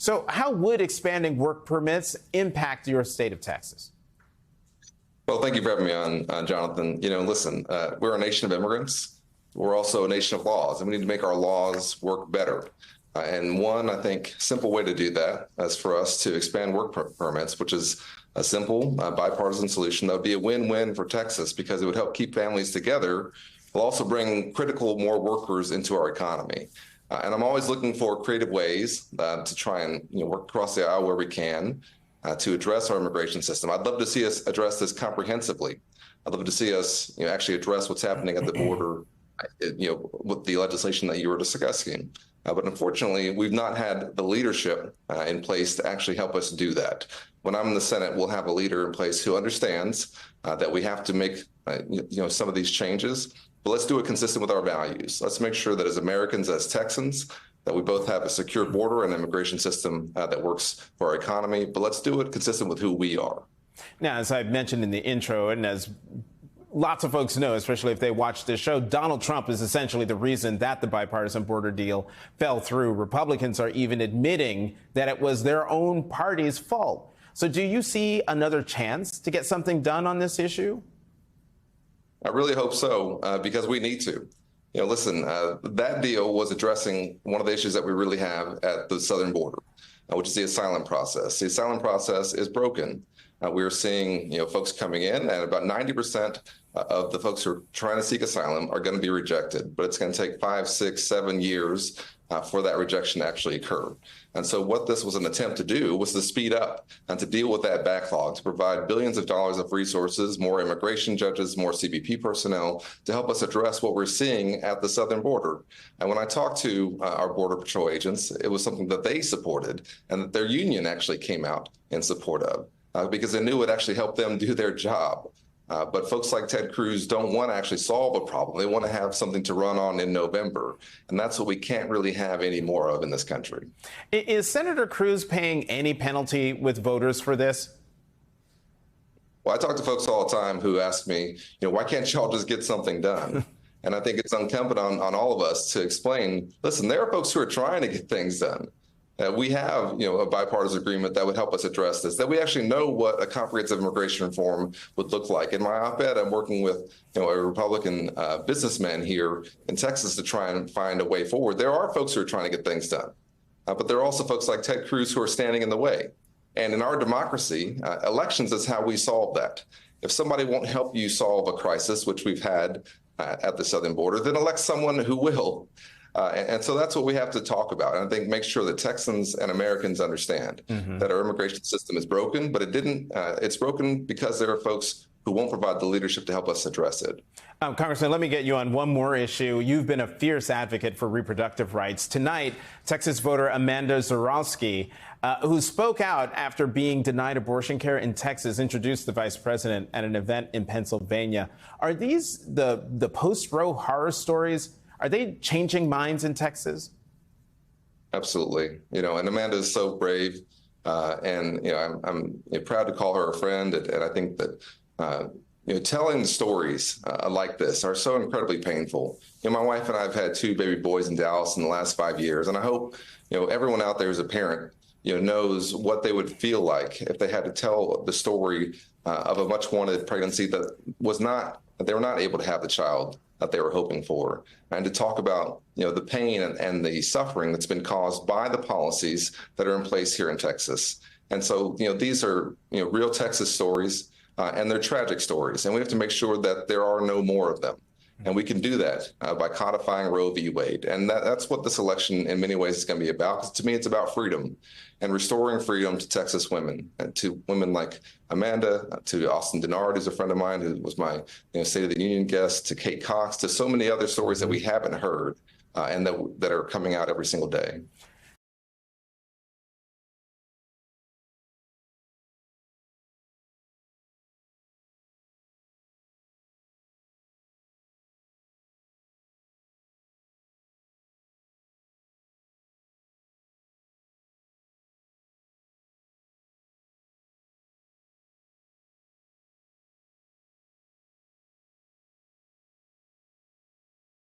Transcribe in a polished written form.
So how would expanding work permits impact your state of Texas? Well, thank you for having me on, Jonathan. Listen, we're a nation of immigrants. We're also a nation of laws, and we need to make our laws work better. And one, I think, simple way to do that is for us to expand work permits, which is a simple bipartisan solution that would be a win-win for Texas because it would help keep families together while also bring critical more workers into our economy. And I'm always looking for creative ways to try and work across the aisle where we can to address our immigration system. I'd love to see us address this comprehensively. I'd love to see us actually address what's happening at the border, with the legislation that you were discussing. But unfortunately, we've not had the leadership in place to actually help us do that. When I'm in the Senate, we'll have a leader in place who understands that we have to make some of these changes, but let's do it consistent with our values. Let's make sure that as Americans, as Texans, that we both have a secure border and immigration system that works for our economy, but let's do it consistent with who we are. Now, as I mentioned in the intro, and as lots of folks know, especially if they watch this show, Donald Trump is essentially the reason that the bipartisan border deal fell through. Republicans are even admitting that it was their own party's fault. So do you see another chance to get something done on this issue? I really hope so, because we need to. Listen, that deal was addressing one of the issues that we really have at the southern border, which is the asylum process. The asylum process is broken. We're seeing, folks coming in, and about 90% of the folks who are trying to seek asylum are going to be rejected. But it's going to take 5, 6, 7 years for that rejection to actually occur. And so what this was an attempt to do was to speed up and to deal with that backlog, to provide billions of dollars of resources, more immigration judges, more CBP personnel to help us address what we're seeing at the southern border. And when I talked to our Border Patrol agents, it was something that they supported and that their union actually came out in support of. Because they knew it actually helped them do their job. But folks like Ted Cruz don't want to actually solve a problem. They want to have something to run on in November. And that's what we can't really have any more of in this country. Is Senator Cruz paying any penalty with voters for this? Well, I talk to folks all the time who ask me, why can't y'all just get something done? And I think it's incumbent on all of us to explain, listen, there are folks who are trying to get things done. We have, a bipartisan agreement that would help us address this, that we actually know what a comprehensive immigration reform would look like. In my op-ed, I'm working with, a Republican businessman here in Texas to try and find a way forward. There are folks who are trying to get things done, but there are also folks like Ted Cruz who are standing in the way. And in our democracy, elections is how we solve that. If somebody won't help you solve a crisis, which we've had at the southern border, then elect someone who will. And so that's what we have to talk about. And I think make sure that Texans and Americans understand that our immigration system is broken, but it's broken because there are folks who won't provide the leadership to help us address it. Congressman, let me get you on one more issue. You've been a fierce advocate for reproductive rights. Tonight, Texas voter Amanda Zurawski, who spoke out after being denied abortion care in Texas, introduced the vice president at an event in Pennsylvania. Are these the post-Roe horror stories? Are they changing minds in Texas? Absolutely. And Amanda is so brave. And I'm proud to call her a friend. And I think that, telling the stories like this are so incredibly painful. My wife and I have had 2 baby boys in Dallas in the last 5 years. And I hope, everyone out there who's a parent, knows what they would feel like if they had to tell the story of a much wanted pregnancy that they were not able to have the child that they were hoping for, and to talk about the pain and the suffering that's been caused by the policies that are in place here in Texas. And so these are real Texas stories, and they're tragic stories, and we have to make sure that there are no more of them. And we can do that by codifying Roe v. Wade. And that's what this election in many ways is going to be about. Because to me, it's about freedom and restoring freedom to Texas women, and to women like Amanda, to Austin Denard, who's a friend of mine, who was my State of the Union guest, to Kate Cox, to so many other stories that we haven't heard and that are coming out every single day.